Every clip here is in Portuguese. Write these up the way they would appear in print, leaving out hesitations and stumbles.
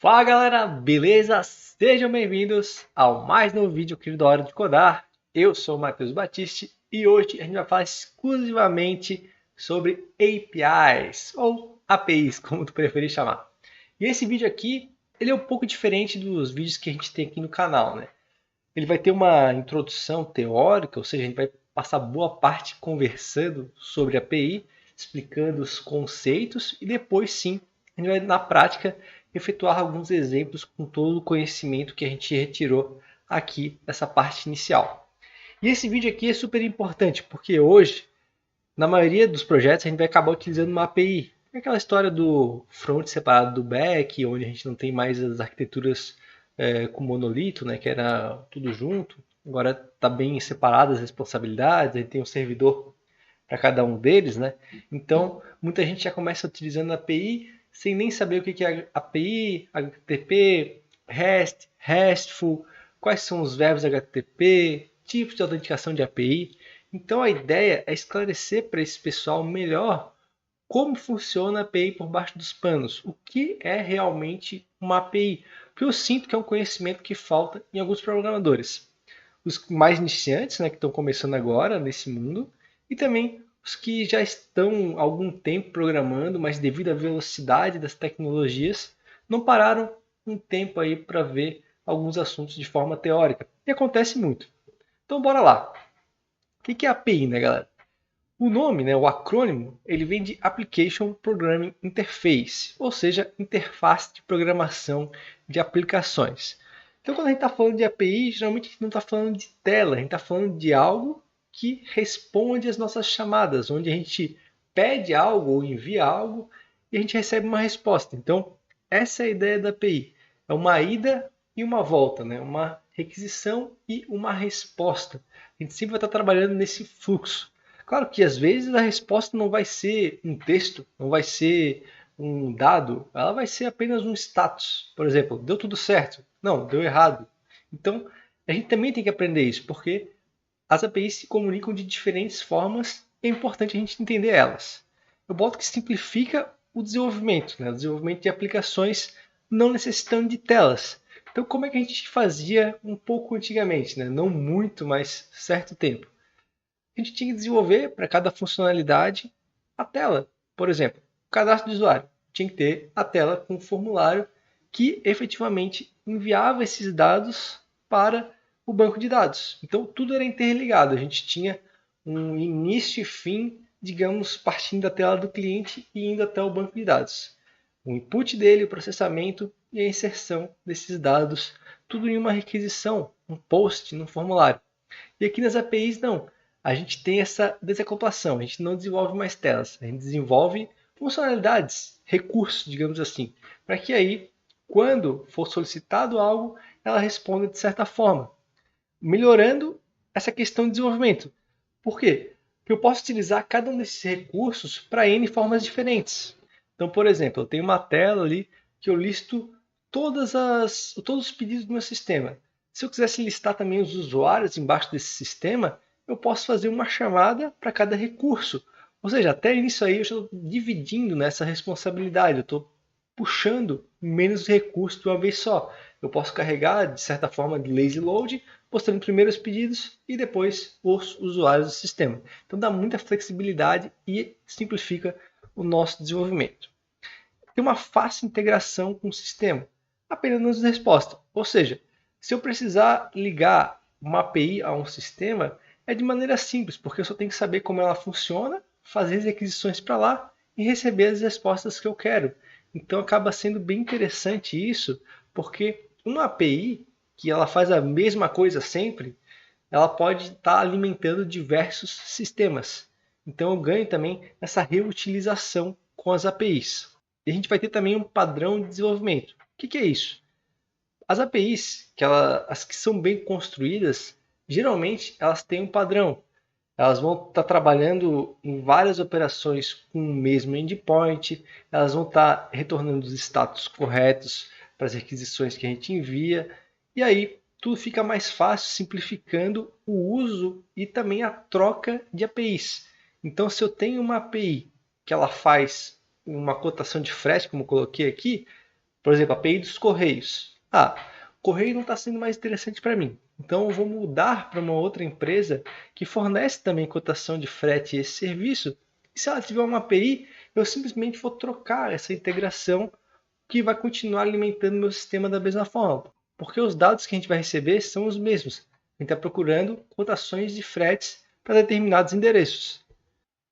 Fala galera, beleza? Sejam bem-vindos ao mais novo vídeo aqui do Hora de Codar. Eu sou o Matheus Batiste e hoje a gente vai falar exclusivamente sobre APIs ou APIs, como tu preferir chamar. E esse vídeo aqui, ele é um pouco diferente dos vídeos que a gente tem aqui no canal, né? Ele vai ter uma introdução teórica, ou seja, a gente vai passar boa parte conversando sobre API, explicando os conceitos e depois sim, a gente vai na prática efetuar alguns exemplos com todo o conhecimento que a gente retirou aqui nessa parte inicial. E esse vídeo aqui é super importante porque hoje, na maioria dos projetos, a gente vai acabar utilizando uma API. É aquela história do front separado do back, onde a gente não tem mais as arquiteturas com monolito, né, que era tudo junto. Agora está bem separadas as responsabilidades, a gente tem um servidor para cada um deles, né? Então, muita gente já começa utilizando a API sem nem saber o que é API, HTTP, REST, RESTful, quais são os verbos HTTP, tipos de autenticação de API. Então, a ideia é esclarecer para esse pessoal melhor como funciona a API por baixo dos panos, o que é realmente uma API, porque eu sinto que é um conhecimento que falta em alguns programadores. Os mais iniciantes, né, que estão começando agora nesse mundo, e também os que já estão há algum tempo programando, mas devido à velocidade das tecnologias, não pararam um tempo aí para ver alguns assuntos de forma teórica. E acontece muito. Então bora lá. O que é API, né, galera? O nome, né, o acrônimo, ele vem de Application Programming Interface, ou seja, interface de programação de aplicações. Então, quando a gente está falando de API, geralmente a gente não está falando de tela, a gente está falando de algo que responde às nossas chamadas, onde a gente pede algo ou envia algo e a gente recebe uma resposta. Então, essa é a ideia da API. É uma ida e uma volta, né? Uma requisição e uma resposta. A gente sempre vai estar trabalhando nesse fluxo. Claro que às vezes a resposta não vai ser um texto, não vai ser um dado, ela vai ser apenas um status. Por exemplo, deu tudo certo? Não, deu errado. Então, a gente também tem que aprender isso, porque as APIs se comunicam de diferentes formas e é importante a gente entender elas. Eu boto que simplifica o desenvolvimento, né? O desenvolvimento de aplicações não necessitando de telas. Então, como é que a gente fazia um pouco antigamente, né? Não muito, mas certo tempo. A gente tinha que desenvolver para cada funcionalidade a tela. Por exemplo, o cadastro de usuário. Tinha que ter a tela com o formulário que efetivamente enviava esses dados para o banco de dados. Então tudo era interligado. A gente tinha um início e fim, digamos, partindo da tela do cliente e indo até o banco de dados. O input dele, o processamento e a inserção desses dados, tudo em uma requisição, um post no formulário. E aqui nas APIs não. A gente tem essa desacoplação, a gente não desenvolve mais telas, a gente desenvolve funcionalidades, recursos, digamos assim, para que aí, quando for solicitado algo, ela responda de certa forma, melhorando essa questão de desenvolvimento. Por quê? Porque eu posso utilizar cada um desses recursos para N formas diferentes. Então, por exemplo, eu tenho uma tela ali que eu listo todos os pedidos do meu sistema. Se eu quisesse listar também os usuários embaixo desse sistema, eu posso fazer uma chamada para cada recurso. Ou seja, até isso aí eu estou dividindo nessa responsabilidade, eu estou puxando menos recursos de uma vez só. Eu posso carregar, de certa forma, de lazy load, postando primeiro os pedidos e depois os usuários do sistema. Então dá muita flexibilidade e simplifica o nosso desenvolvimento. Tem uma fácil integração com o sistema, apenas nos resposta. Ou seja, se eu precisar ligar uma API a um sistema, é de maneira simples, porque eu só tenho que saber como ela funciona, fazer as requisições para lá e receber as respostas que eu quero. Então acaba sendo bem interessante isso, porque uma API que ela faz a mesma coisa sempre, ela pode estar alimentando diversos sistemas. Então eu ganho também essa reutilização com as APIs. E a gente vai ter também um padrão de desenvolvimento. O que é isso? As APIs, as que são bem construídas, geralmente elas têm um padrão. Elas vão estar trabalhando em várias operações com o mesmo endpoint, elas vão estar retornando os status corretos para as requisições que a gente envia, e aí tudo fica mais fácil, simplificando o uso e também a troca de APIs. Então, se eu tenho uma API que ela faz uma cotação de frete, como eu coloquei aqui, Por exemplo, a API dos Correios. Ah, o Correio não está sendo mais interessante para mim. Então eu vou mudar para uma outra empresa que fornece também cotação de frete e esse serviço. E se ela tiver uma API, eu simplesmente vou trocar essa integração que vai continuar alimentando meu sistema da mesma forma. Porque os dados que a gente vai receber são os mesmos. A gente está procurando cotações de fretes para determinados endereços.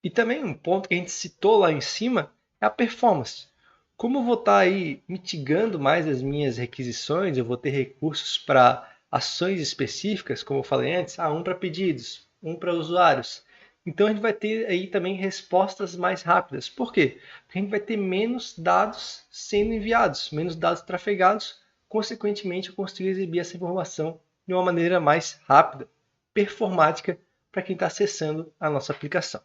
E também um ponto que a gente citou lá em cima é a performance. Como eu vou estar aí mitigando mais as minhas requisições, eu vou ter recursos para ações específicas, como eu falei antes, um para pedidos, um para usuários. Então a gente vai ter aí também respostas mais rápidas. Por quê? Porque a gente vai ter menos dados sendo enviados, menos dados trafegados, consequentemente eu consigo exibir essa informação de uma maneira mais rápida, performática para quem está acessando a nossa aplicação.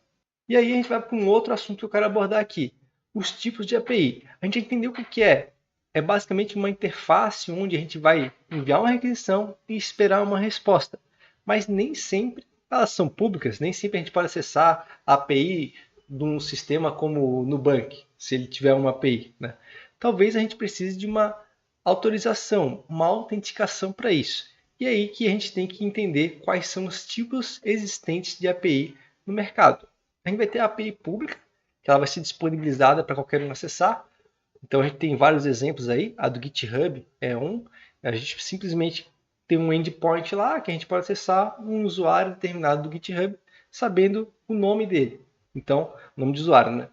E aí a gente vai para um outro assunto que eu quero abordar aqui, os tipos de API. A gente entendeu o que é. É basicamente uma interface onde a gente vai enviar uma requisição e esperar uma resposta. Mas nem sempre elas são públicas, nem sempre a gente pode acessar a API de um sistema como o Nubank, se ele tiver uma API. Né? Talvez a gente precise de uma autorização, uma autenticação para isso. E é aí que a gente tem que entender quais são os tipos existentes de API no mercado. A gente vai ter a API pública, que ela vai ser disponibilizada para qualquer um acessar. Então a gente tem vários exemplos aí, a do GitHub é um. A gente simplesmente tem um endpoint lá que a gente pode acessar um usuário determinado do GitHub sabendo o nome dele. Então, nome de usuário, né?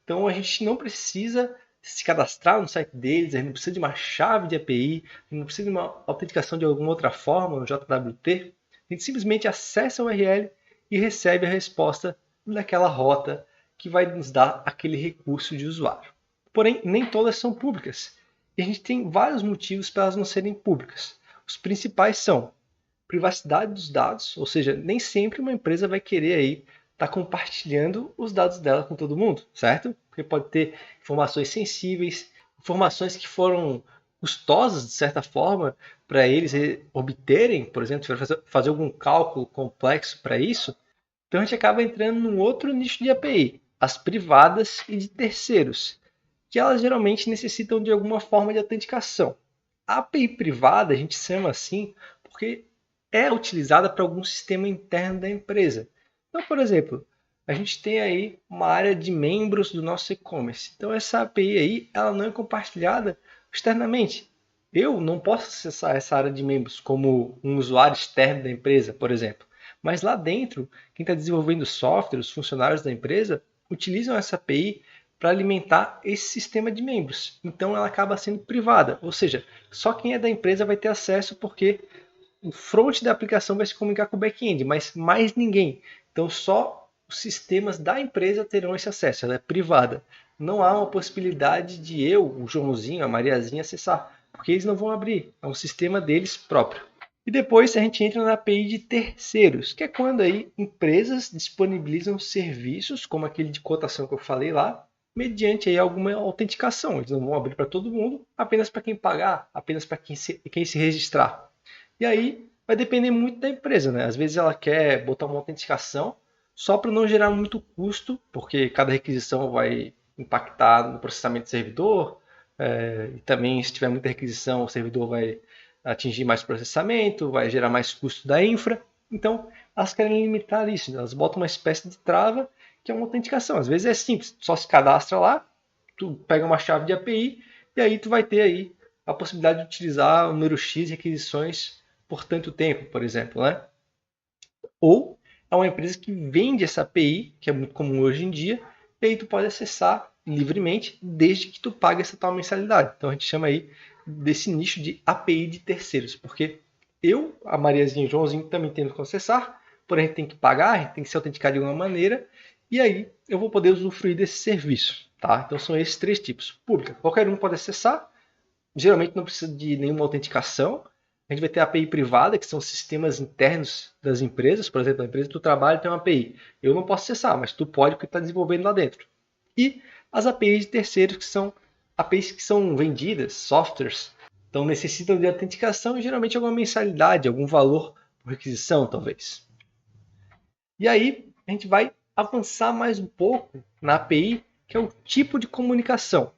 Então a gente não precisa se cadastrar no site deles, a gente não precisa de uma chave de API, a gente não precisa de uma autenticação de alguma outra forma, no JWT. A gente simplesmente acessa a URL e recebe a resposta daquela rota que vai nos dar aquele recurso de usuário. Porém, nem todas são públicas. E a gente tem vários motivos para elas não serem públicas. Os principais são privacidade dos dados, ou seja, nem sempre uma empresa vai querer aí estar compartilhando os dados dela com todo mundo, certo? Porque pode ter informações sensíveis, informações que foram custosas de certa forma para eles obterem, por exemplo, se for fazer algum cálculo complexo para isso. Então a gente acaba entrando num outro nicho de API, as privadas e de terceiros, que elas geralmente necessitam de alguma forma de autenticação. A API privada a gente chama assim porque é utilizada para algum sistema interno da empresa. Então, por exemplo, a gente tem aí uma área de membros do nosso e-commerce. Então essa API aí, ela não é compartilhada externamente. Eu não posso acessar essa área de membros como um usuário externo da empresa, por exemplo. Mas lá dentro, quem está desenvolvendo software, os funcionários da empresa, utilizam essa API para alimentar esse sistema de membros. Então ela acaba sendo privada, ou seja, só quem é da empresa vai ter acesso porque o front da aplicação vai se comunicar com o back-end, mas mais ninguém. Então só os sistemas da empresa terão esse acesso, ela é privada. Não há uma possibilidade de eu, o Joãozinho, a Mariazinha acessar, porque eles não vão abrir, é um sistema deles próprio. E depois a gente entra na API de terceiros, que é quando aí empresas disponibilizam serviços, como aquele de cotação que eu falei lá, mediante aí alguma autenticação. Eles não vão abrir para todo mundo, apenas para quem pagar, apenas para quem se registrar. E aí vai depender muito da empresa, né? Às vezes ela quer botar uma autenticação só para não gerar muito custo, porque cada requisição vai impactar no processamento do servidor, e também se tiver muita requisição, o servidor vai atingir mais processamento, vai gerar mais custo da infra. Então, elas querem limitar isso, né? Elas botam uma espécie de trava que é uma autenticação. Às vezes é simples, só se cadastra lá, tu pega uma chave de API e aí tu vai ter aí a possibilidade de utilizar o número X de requisições por tanto tempo, por exemplo, né? Ou é uma empresa que vende essa API, que é muito comum hoje em dia, e aí tu pode acessar livremente desde que tu pague essa tal mensalidade. Então a gente chama aí desse nicho de API de terceiros, porque eu, a Mariazinha e o Joãozinho também temos que acessar, porém a gente tem que pagar, a gente tem que se autenticar de alguma maneira, e aí eu vou poder usufruir desse serviço. Tá? Então são esses três tipos. Pública, qualquer um pode acessar, geralmente não precisa de nenhuma autenticação. A gente vai ter a API privada, que são sistemas internos das empresas. Por exemplo, a empresa que tu trabalha tem uma API. Eu não posso acessar, mas tu pode porque está desenvolvendo lá dentro. E as APIs de terceiros, que são APIs que são vendidas, softwares, então necessitam de autenticação e geralmente alguma mensalidade, algum valor por requisição, talvez. E aí a gente vai avançar mais um pouco na API, que é o tipo de comunicação.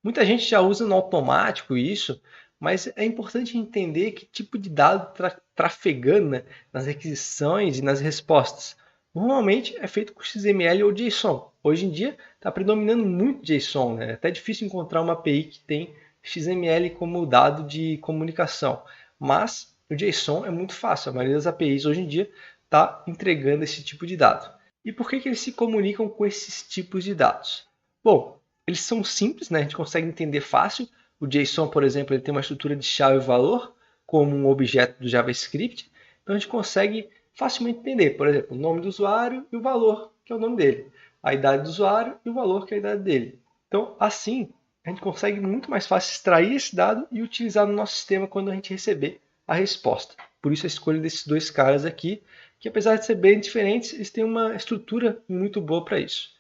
Muita gente já usa no automático isso, mas é importante entender que tipo de dado trafegando, né, nas requisições e nas respostas. Normalmente é feito com XML ou JSON. Hoje em dia está predominando muito JSON, né? É até difícil encontrar uma API que tem XML como dado de comunicação. Mas o JSON é muito fácil. A maioria das APIs hoje em dia está entregando esse tipo de dado. E por que eles se comunicam com esses tipos de dados? Bom, eles são simples, né? A gente consegue entender fácil. O JSON, por exemplo, ele tem uma estrutura de chave e valor, como um objeto do JavaScript. Então a gente consegue facilmente entender, por exemplo, o nome do usuário e o valor, que é o nome dele. A idade do usuário e o valor, que é a idade dele. Então, assim, a gente consegue muito mais fácil extrair esse dado e utilizar no nosso sistema quando a gente receber a resposta. Por isso a escolha desses dois caras aqui, que apesar de ser bem diferentes, eles têm uma estrutura muito boa para isso.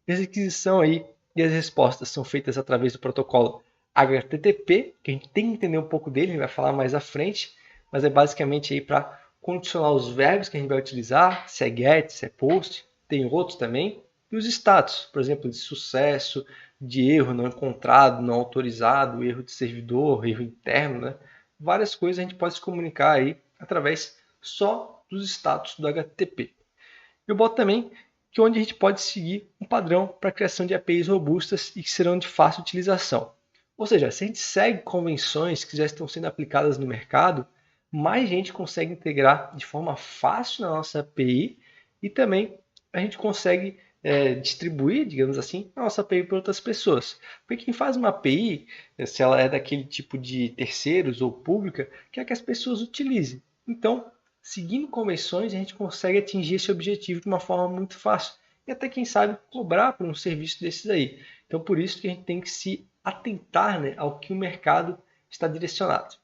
A requisição aí e as respostas são feitas através do protocolo HTTP, que a gente tem que entender um pouco dele, a gente vai falar mais à frente, mas é basicamente aí para condicionar os verbos que a gente vai utilizar, se é get, se é post, tem outros também, e os status, por exemplo, de sucesso, de erro não encontrado, não autorizado, erro de servidor, erro interno, né? Várias coisas a gente pode se comunicar aí através só dos status do HTTP. Eu boto também que onde a gente pode seguir um padrão para a criação de APIs robustas e que serão de fácil utilização. Ou seja, se a gente segue convenções que já estão sendo aplicadas no mercado, mais gente consegue integrar de forma fácil na nossa API e também a gente consegue distribuir, digamos assim, a nossa API para outras pessoas. Porque quem faz uma API, se ela é daquele tipo de terceiros ou pública, quer que as pessoas utilizem. Então, seguindo convenções, a gente consegue atingir esse objetivo de uma forma muito fácil. E até, quem sabe, cobrar por um serviço desses aí. Então, por isso que a gente tem que se atentar, né, ao que o mercado está direcionado.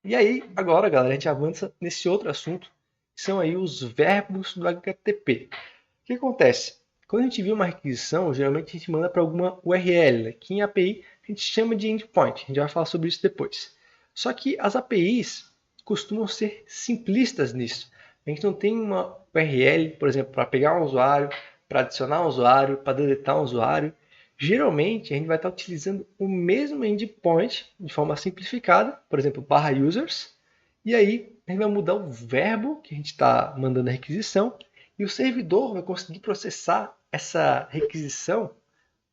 E aí, agora, galera, a gente avança nesse outro assunto, que são aí os verbos do HTTP. O que acontece? Quando a gente vê uma requisição, geralmente a gente manda para alguma URL, né, que em API a gente chama de endpoint. A gente vai falar sobre isso depois. Só que as APIs costumam ser simplistas nisso. A gente não tem uma URL, por exemplo, para pegar um usuário, para adicionar um usuário, para deletar um usuário. Geralmente, a gente vai estar utilizando o mesmo endpoint de forma simplificada, por exemplo, /users, e aí a gente vai mudar o verbo que a gente está mandando a requisição e o servidor vai conseguir processar essa requisição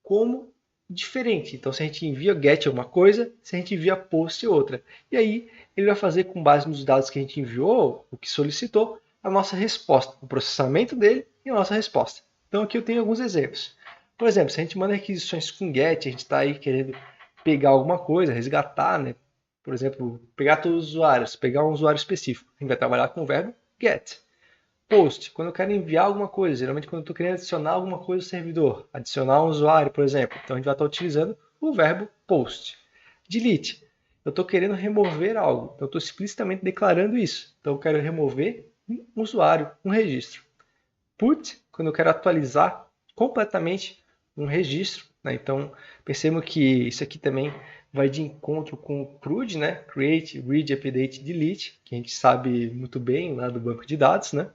como diferente. Então, se a gente envia get uma coisa, se a gente envia post outra. E aí, ele vai fazer com base nos dados que a gente enviou, o que solicitou, a nossa resposta, o processamento dele e a nossa resposta. Então, aqui eu tenho alguns exemplos. Por exemplo, se a gente manda requisições com get, a gente está aí querendo pegar alguma coisa, resgatar, né? Por exemplo, pegar todos os usuários, pegar um usuário específico. A gente vai trabalhar com o verbo get. Post, quando eu quero enviar alguma coisa, geralmente quando eu estou querendo adicionar alguma coisa ao servidor, adicionar um usuário, por exemplo, então a gente vai estar utilizando o verbo post. Delete, eu estou querendo remover algo, então eu estou explicitamente declarando isso. Então eu quero remover um usuário, um registro. Put, quando eu quero atualizar completamente um registro, né? Então percebam que isso aqui também vai de encontro com o CRUD, né? Create, Read, Update, Delete, que a gente sabe muito bem lá do banco de dados, né?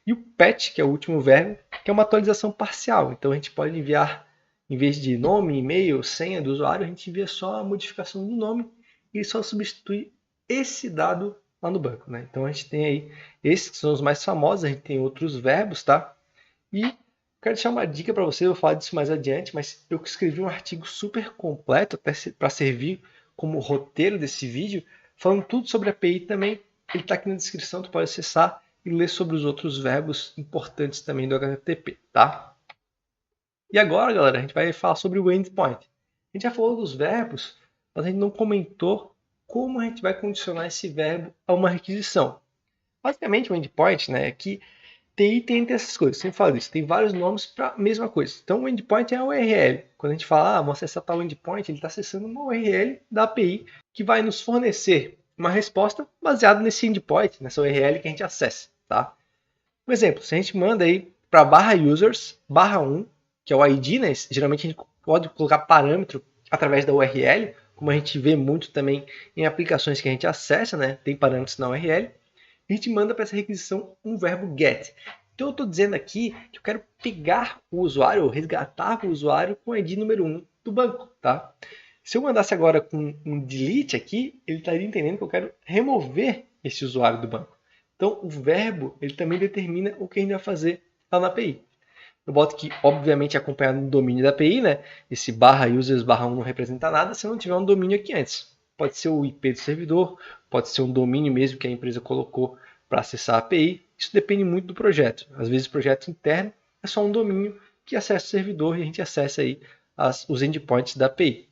E o patch, que é o último verbo, que é uma atualização parcial. Então a gente pode enviar, em vez de nome, e-mail, senha do usuário, a gente envia só a modificação do nome e só substitui esse dado lá no banco, né? Então a gente tem aí esses que são os mais famosos, a gente tem outros verbos, tá? E quero deixar uma dica para você, eu vou falar disso mais adiante, mas eu escrevi um artigo super completo para servir como roteiro desse vídeo, falando tudo sobre a API também. Ele está aqui na descrição, tu pode acessar e ler sobre os outros verbos importantes também do HTTP, tá? E agora, galera, a gente vai falar sobre o endpoint. A gente já falou dos verbos, mas a gente não comentou como a gente vai condicionar esse verbo a uma requisição. Basicamente, o endpoint, né, é que TI tem entre essas coisas, sempre falo isso, tem vários nomes para a mesma coisa. Então, o endpoint é a URL. Quando a gente fala, vamos acessar tal endpoint, ele está acessando uma URL da API que vai nos fornecer uma resposta baseada nesse endpoint, nessa URL que a gente acessa, tá? Um exemplo, se a gente manda aí para /users, /1, que é o ID, né? Geralmente a gente pode colocar parâmetro através da URL, como a gente vê muito também em aplicações que a gente acessa, né? Tem parâmetros na URL. A gente manda para essa requisição um verbo get. Então eu estou dizendo aqui que eu quero pegar o usuário, ou resgatar o usuário com o ID número 1 do banco, tá? Se eu mandasse agora com um delete aqui, ele estaria entendendo que eu quero remover esse usuário do banco. Então, o verbo, ele também determina o que a gente vai fazer lá na API. Eu boto aqui, obviamente, acompanhado do domínio da API, né? Esse barra users barra 1 não representa nada se não tiver um domínio aqui antes. Pode ser o IP do servidor, pode ser um domínio mesmo que a empresa colocou para acessar a API. Isso depende muito do projeto. Às vezes o projeto interno é só um domínio que acessa o servidor e a gente acessa aí os endpoints da API.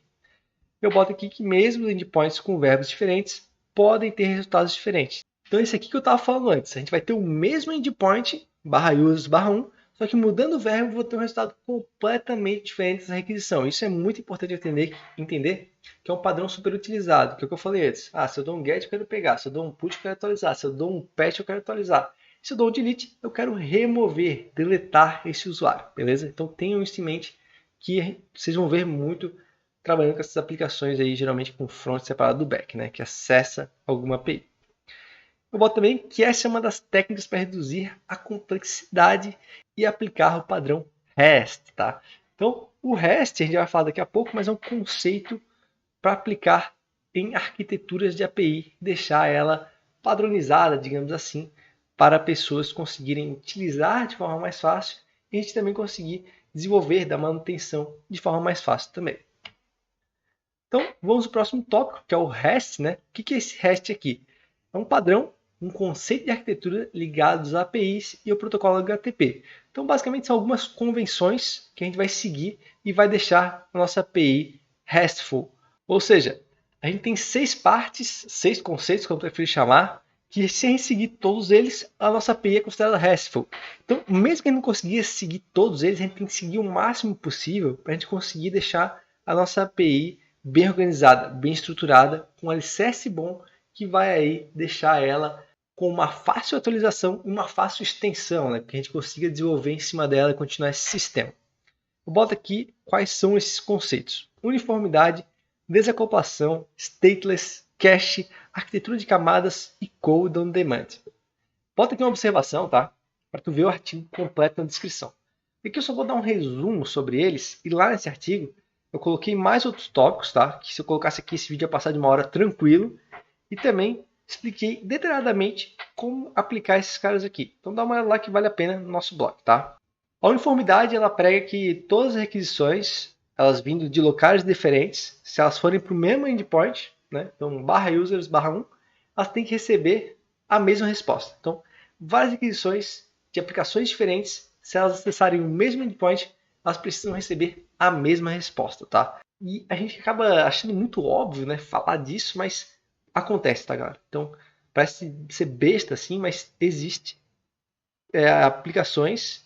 Eu boto aqui que mesmo os endpoints com verbos diferentes podem ter resultados diferentes. Então esse aqui que eu estava falando antes, a gente vai ter o mesmo endpoint barra users barra 1, só que mudando o verbo, eu vou ter um resultado completamente diferente dessa requisição. Isso é muito importante entender que é um padrão super utilizado, que é o que eu falei antes. Se eu dou um get, eu quero pegar. Se eu dou um put, eu quero atualizar. Se eu dou um patch, eu quero atualizar. Se eu dou um delete, eu quero remover, deletar esse usuário, beleza? Então tenham isso em mente que vocês vão ver muito trabalhando com essas aplicações aí, geralmente com front separado do back, né? Que acessa alguma API. Eu boto também que essa é uma das técnicas para reduzir a complexidade e aplicar o padrão REST, tá? Então, o REST a gente vai falar daqui a pouco, mas é um conceito para aplicar em arquiteturas de API, deixar ela padronizada, digamos assim, para pessoas conseguirem utilizar de forma mais fácil e a gente também conseguir desenvolver da manutenção de forma mais fácil também. Então, vamos ao próximo tópico, que é o REST, né? O que é esse REST aqui? É um padrão, um conceito de arquitetura ligados a APIs e ao protocolo HTTP. Então, basicamente, são algumas convenções que a gente vai seguir e vai deixar a nossa API RESTful. Ou seja, a gente tem 6 partes, 6 conceitos, como eu prefiro chamar, que se a gente seguir todos eles, a nossa API é considerada RESTful. Então, mesmo que a gente não consiga seguir todos eles, a gente tem que seguir o máximo possível para a gente conseguir deixar a nossa API bem organizada, bem estruturada, com um alicerce bom que vai aí deixar ela com uma fácil atualização e uma fácil extensão, né? Que a gente consiga desenvolver em cima dela e continuar esse sistema. Eu boto aqui quais são esses conceitos: uniformidade, desacoplação, stateless, cache, arquitetura de camadas e code on demand. Bota aqui uma observação, tá? Para tu ver o artigo completo na descrição. Aqui eu só vou dar um resumo sobre eles e lá nesse artigo eu coloquei mais outros tópicos, tá? Que se eu colocasse aqui esse vídeo ia passar de 1 hora tranquilo. E também expliquei detalhadamente como aplicar esses caras aqui. Então dá uma olhada lá que vale a pena no nosso blog, tá? A uniformidade ela prega que todas as requisições, elas vindo de locais diferentes, se elas forem para o mesmo endpoint, né? Então barra users barra 1, elas têm que receber a mesma resposta. Então várias requisições de aplicações diferentes, se elas acessarem o mesmo endpoint, elas precisam receber a mesma resposta, tá? E a gente acaba achando muito óbvio, né, falar disso, mas acontece, tá, galera? Então, parece ser besta assim, mas existe aplicações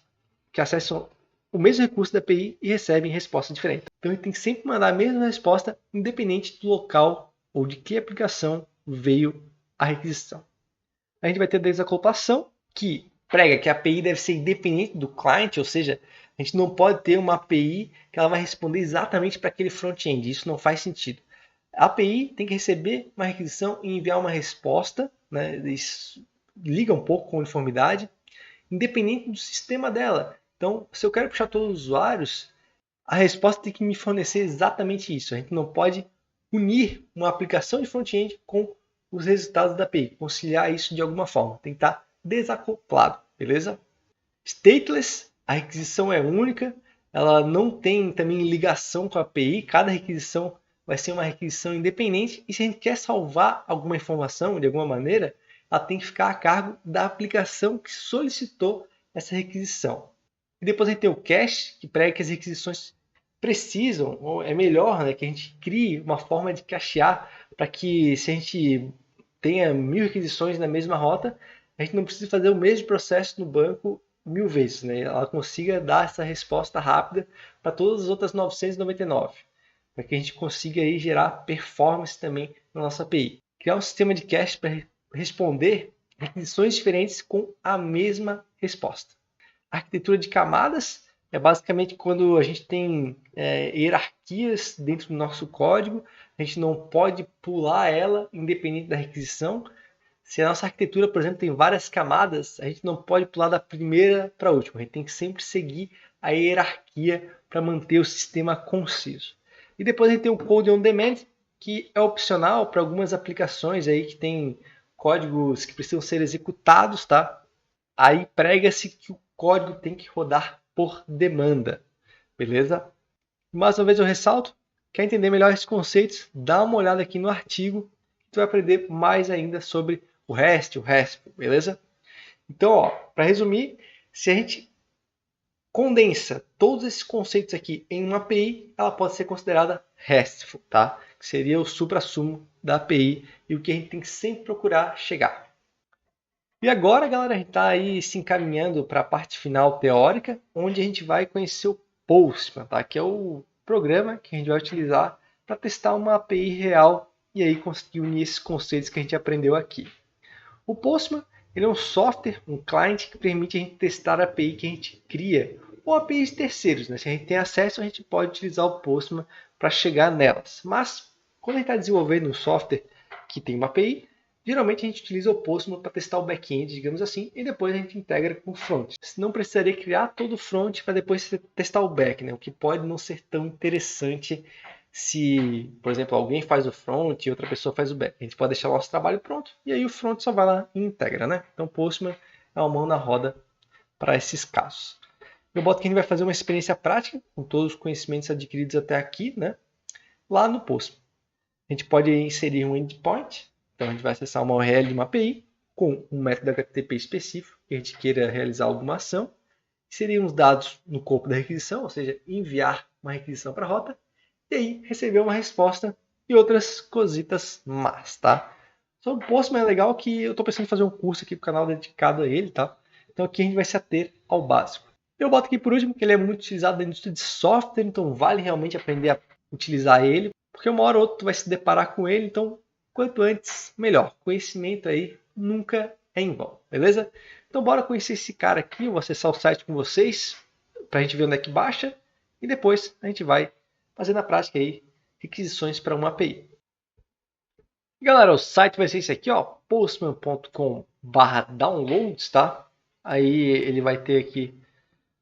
que acessam o mesmo recurso da API e recebem resposta diferente. Então, a gente tem que sempre mandar a mesma resposta, independente do local ou de que aplicação veio a requisição. A gente vai ter a desacoplação, que prega que a API deve ser independente do cliente, ou seja, a gente não pode ter uma API que ela vai responder exatamente para aquele front-end. Isso não faz sentido. A API tem que receber uma requisição e enviar uma resposta, né? Isso liga um pouco com a uniformidade, independente do sistema dela. Então, se eu quero puxar todos os usuários, a resposta tem que me fornecer exatamente isso. A gente não pode unir uma aplicação de front-end com os resultados da API, conciliar isso de alguma forma. Tem que estar desacoplado, beleza? Stateless, a requisição é única, ela não tem também ligação com a API, cada requisição vai ser uma requisição independente e se a gente quer salvar alguma informação de alguma maneira, ela tem que ficar a cargo da aplicação que solicitou essa requisição. E depois a gente tem o cache, que prega que as requisições precisam, ou é melhor, né, que a gente crie uma forma de cachear para que se a gente tenha 1000 requisições na mesma rota, a gente não precisa fazer o mesmo processo no banco 1000 vezes, né? Ela consiga dar essa resposta rápida para todas as outras 999, para que a gente consiga aí gerar performance também na nossa API. Criar um sistema de cache para responder requisições diferentes com a mesma resposta. A arquitetura de camadas é basicamente quando a gente tem hierarquias dentro do nosso código, a gente não pode pular ela independente da requisição. Se a nossa arquitetura, por exemplo, tem várias camadas, a gente não pode pular da primeira para a última. A gente tem que sempre seguir a hierarquia para manter o sistema conciso. E depois a gente tem o Code on Demand, que é opcional para algumas aplicações aí que tem códigos que precisam ser executados, tá? Aí prega-se que o código tem que rodar por demanda, beleza? Mais uma vez eu ressalto, quer entender melhor esses conceitos, dá uma olhada aqui no artigo, tu vai aprender mais ainda sobre o REST, o REST, beleza? Então, ó, para resumir, se a gente condensa todos esses conceitos aqui em uma API, ela pode ser considerada RESTful, tá? Que seria o suprassumo da API e o que a gente tem que sempre procurar chegar. E agora, galera, a gente está aí se encaminhando para a parte final teórica, onde a gente vai conhecer o Postman, tá? Que é o programa que a gente vai utilizar para testar uma API real e aí conseguir unir esses conceitos que a gente aprendeu aqui. O Postman ele é um software, um client que permite a gente testar a API que a gente cria ou APIs terceiros, né? Se a gente tem acesso, a gente pode utilizar o Postman para chegar nelas. Mas quando a gente está desenvolvendo um software que tem uma API, geralmente a gente utiliza o Postman para testar o back-end, digamos assim, e depois a gente integra com o front. Não precisaria criar todo o front para depois testar o back, né? O que pode não ser tão interessante se, por exemplo, alguém faz o front e outra pessoa faz o back. A gente pode deixar o nosso trabalho pronto e aí o front só vai lá e integra, né? Então, Postman é uma mão na roda para esses casos. Eu boto que a gente vai fazer uma experiência prática com todos os conhecimentos adquiridos até aqui, né? Lá no Postman. A gente pode inserir um endpoint, então a gente vai acessar uma URL de uma API com um método HTTP específico que a gente queira realizar alguma ação, inserir uns dados no corpo da requisição, ou seja, enviar uma requisição para a rota, e aí receber uma resposta e outras cositas más, tá? Sobre o Postman é legal que eu estou pensando em fazer um curso aqui para o canal dedicado a ele, tá? Então aqui a gente vai se ater ao básico. Eu boto aqui por último que ele é muito utilizado na indústria de software, então vale realmente aprender a utilizar ele, porque uma hora ou outra tu vai se deparar com ele, então quanto antes, melhor. Conhecimento aí nunca é em vão, beleza? Então bora conhecer esse cara aqui, eu vou acessar o site com vocês, para a gente ver onde é que baixa, e depois a gente vai fazer na prática aí requisições para uma API. Galera, o site vai ser esse aqui, ó, postman.com/downloads, tá? Aí ele vai ter aqui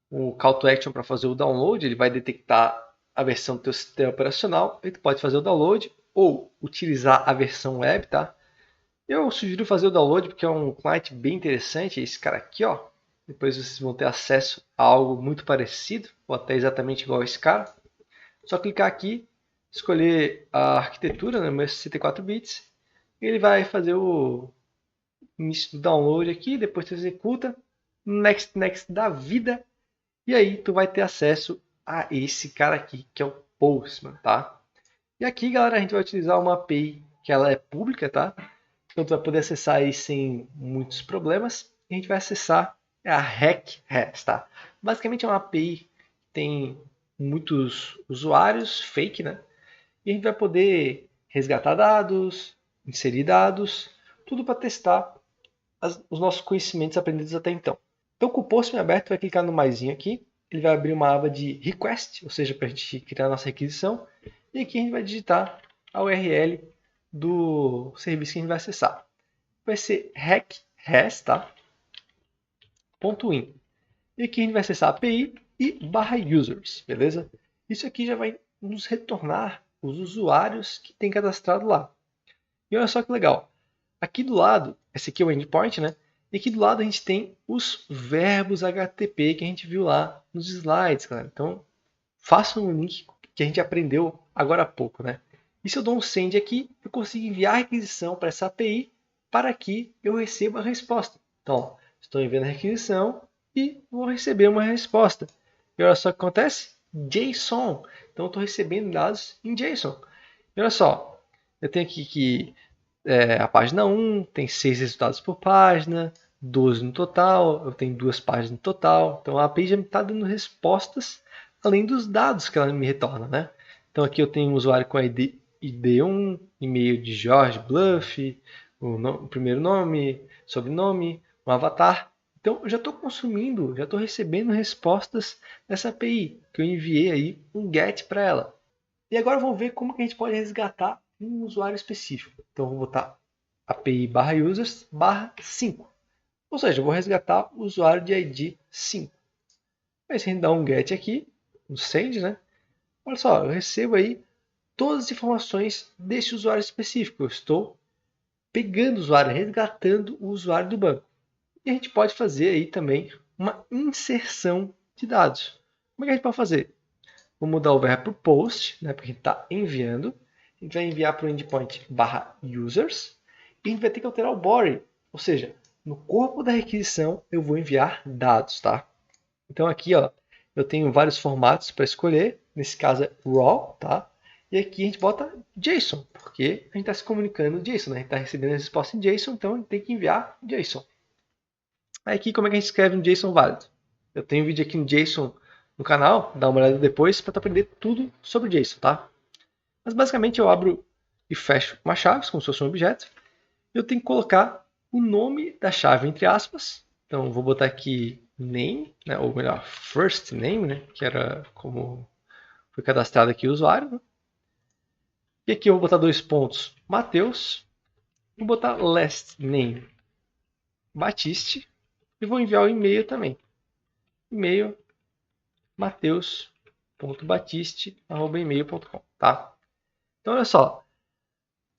o call to action para fazer o download, ele vai detectar a versão do teu sistema operacional, e tu pode fazer o download ou utilizar a versão web, tá? Eu sugiro fazer o download porque é um client bem interessante, esse cara aqui, ó. Depois vocês vão ter acesso a algo muito parecido, ou até exatamente igual a esse cara. Só clicar aqui, escolher a arquitetura, né, meu 64 bits, e ele vai fazer o início do download aqui, depois tu executa, next, next da vida, e aí tu vai ter acesso a esse cara aqui, que é o Postman, tá? E aqui, galera, a gente vai utilizar uma API que ela é pública, tá? Então tu vai poder acessar aí sem muitos problemas. E a gente vai acessar a HackREST, tá? Basicamente é uma API que tem muitos usuários, fake, né? E a gente vai poder resgatar dados, inserir dados, tudo para testar os nossos conhecimentos aprendidos até então. Então, com o Postman aberto, vai clicar no maisinho aqui. Ele vai abrir uma aba de request, ou seja, para a gente criar a nossa requisição. E aqui a gente vai digitar a URL do serviço que a gente vai acessar. Vai ser hackrest, tá? .in. E aqui a gente vai acessar a API e /users, beleza? Isso aqui já vai nos retornar os usuários que tem cadastrado lá. E olha só que legal. Aqui do lado, esse aqui é o endpoint, né? E aqui do lado a gente tem os verbos HTTP que a gente viu lá nos slides, galera. Então, faça um link que a gente aprendeu agora há pouco, né? E se eu dou um send aqui, eu consigo enviar a requisição para essa API para que eu receba a resposta. Então, ó, estou enviando a requisição e vou receber uma resposta. E olha só o que acontece? JSON. Então, eu estou recebendo dados em JSON. E olha só, eu tenho aqui que a página 1 tem 6 resultados por página, 12 no total, eu tenho 2 páginas no total. Então, a API já me está dando respostas além dos dados que ela me retorna, né? Então, aqui eu tenho um usuário com ID1, e-mail de Jorge Bluff, o primeiro nome, sobrenome, um avatar. Então, eu já estou consumindo, já estou recebendo respostas dessa API, que eu enviei aí um GET para ela. E agora vamos ver como que a gente pode resgatar um usuário específico. Então, eu vou botar API /users /5. Ou seja, eu vou resgatar o usuário de ID 5. Aí, se a gente dá um GET aqui, um send, né? Olha só, eu recebo aí todas as informações desse usuário específico. Eu estou pegando o usuário, resgatando o usuário do banco. E a gente pode fazer aí também uma inserção de dados. Como é que a gente pode fazer? Vou mudar o verbo para o post, né, porque a gente está enviando. A gente vai enviar para o endpoint /users. E a gente vai ter que alterar o body. Ou seja, no corpo da requisição eu vou enviar dados. Tá? Então aqui ó, eu tenho vários formatos para escolher. Nesse caso é raw. Tá? E aqui a gente bota JSON, porque a gente está se comunicando JSON. Né? A gente está recebendo a resposta em JSON, então a gente tem que enviar JSON. Aí aqui como é que a gente escreve um JSON válido? Eu tenho um vídeo aqui no JSON no canal, dá uma olhada depois para tu aprender tudo sobre JSON, tá? Mas basicamente eu abro e fecho uma chave, como se fosse um objeto. Eu tenho que colocar o nome da chave entre aspas. Então vou botar aqui name, né? Ou melhor, first name, né? Que era como foi cadastrado aqui o usuário. Né? E aqui eu vou botar dois pontos, Matheus. Vou botar last name, Batiste. E vou enviar o e-mail também. E-mail mateus.batiste@email.com, tá? Então olha só,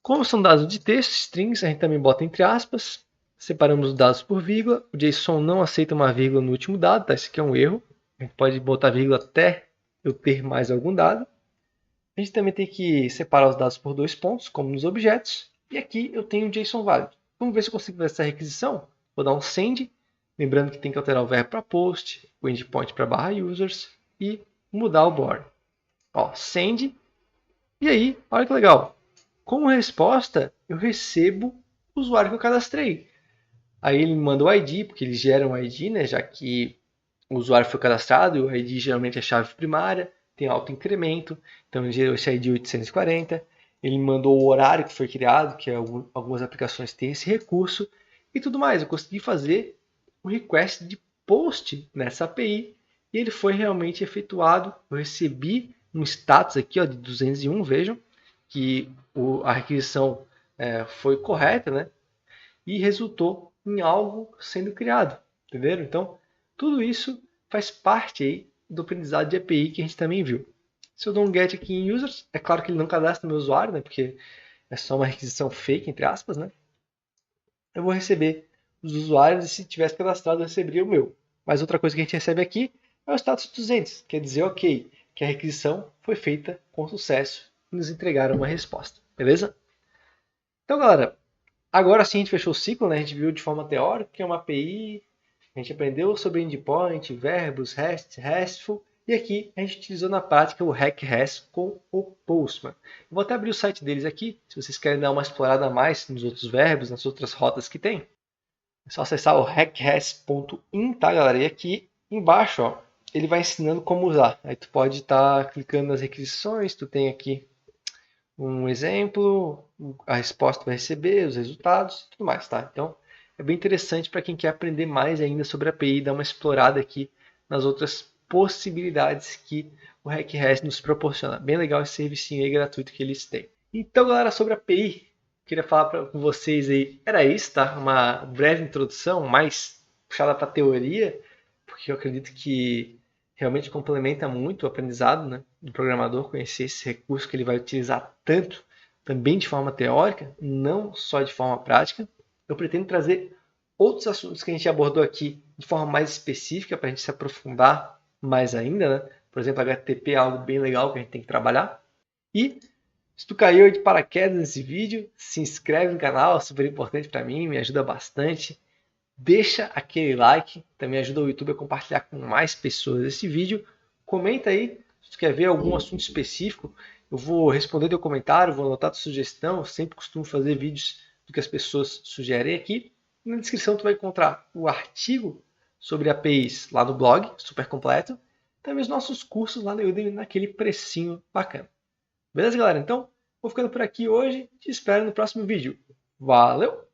como são dados de texto, strings, a gente também bota entre aspas, separamos os dados por vírgula, o JSON não aceita uma vírgula no último dado, tá? Esse aqui é um erro, a gente pode botar vírgula até eu ter mais algum dado. A gente também tem que separar os dados por dois pontos, como nos objetos, e aqui eu tenho um JSON válido. Vamos ver se eu consigo fazer essa requisição. Vou dar um send, lembrando que tem que alterar o verbo para post, o endpoint para /users e mudar o body. Ó, send, e aí, olha que legal. Como resposta, eu recebo o usuário que eu cadastrei. Aí ele me manda o ID, porque eles geram o ID, né, já que o usuário foi cadastrado, e o ID geralmente é a chave primária, tem alto incremento, então ele gerou esse ID 840. Ele me mandou o horário que foi criado, que algumas aplicações têm esse recurso, e tudo mais. Eu consegui fazer o request de post nessa API, e ele foi realmente efetuado. Eu recebi um status aqui ó, de 201, vejam, que a requisição foi correta, né? E resultou em algo sendo criado, entenderam? Então, tudo isso faz parte aí do aprendizado de API que a gente também viu. Se eu dou um get aqui em users, é claro que ele não cadastra meu usuário, né? Porque é só uma requisição fake, entre aspas, né? Eu vou receber os usuários e se tivesse cadastrado, eu receberia o meu. Mas outra coisa que a gente recebe aqui é o status 200, quer dizer, ok, que a requisição foi feita com sucesso e nos entregaram uma resposta, beleza? Então, galera, agora sim a gente fechou o ciclo, né? A gente viu de forma teórica que é uma API, a gente aprendeu sobre endpoint, verbos, REST, RESTful, e aqui a gente utilizou na prática o RecREST com o Postman. Eu vou até abrir o site deles aqui, se vocês querem dar uma explorada a mais nos outros verbos, nas outras rotas que tem. É só acessar o recrest.in, tá, galera? E aqui embaixo, ó, ele vai ensinando como usar. Aí tu pode estar clicando nas requisições, tu tem aqui um exemplo, a resposta vai receber, os resultados e tudo mais, tá? Então, é bem interessante para quem quer aprender mais ainda sobre a API e dar uma explorada aqui nas outras possibilidades que o RecREST nos proporciona. Bem legal esse servicinho aí gratuito que eles têm. Então, galera, sobre a API, queria falar com vocês aí, era isso, tá? Uma breve introdução, mais puxada para teoria, porque eu acredito que realmente complementa muito o aprendizado, né, do programador, conhecer esse recurso que ele vai utilizar tanto, também de forma teórica, não só de forma prática. Eu pretendo trazer outros assuntos que a gente abordou aqui de forma mais específica, para a gente se aprofundar mais ainda, né? Por exemplo, HTTP é algo bem legal que a gente tem que trabalhar. E se tu caiu de paraquedas nesse vídeo, se inscreve no canal, é super importante para mim, me ajuda bastante. Deixa aquele like, também ajuda o YouTube a compartilhar com mais pessoas esse vídeo. Comenta aí se tu quer ver algum assunto específico. Eu vou responder teu comentário, vou anotar tua sugestão. Eu sempre costumo fazer vídeos do que as pessoas sugerem aqui. Na descrição tu vai encontrar o artigo sobre APIs lá no blog, super completo. Também os nossos cursos lá no Udemy naquele precinho bacana. Beleza, galera? Então, vou ficando por aqui hoje. Te espero no próximo vídeo. Valeu!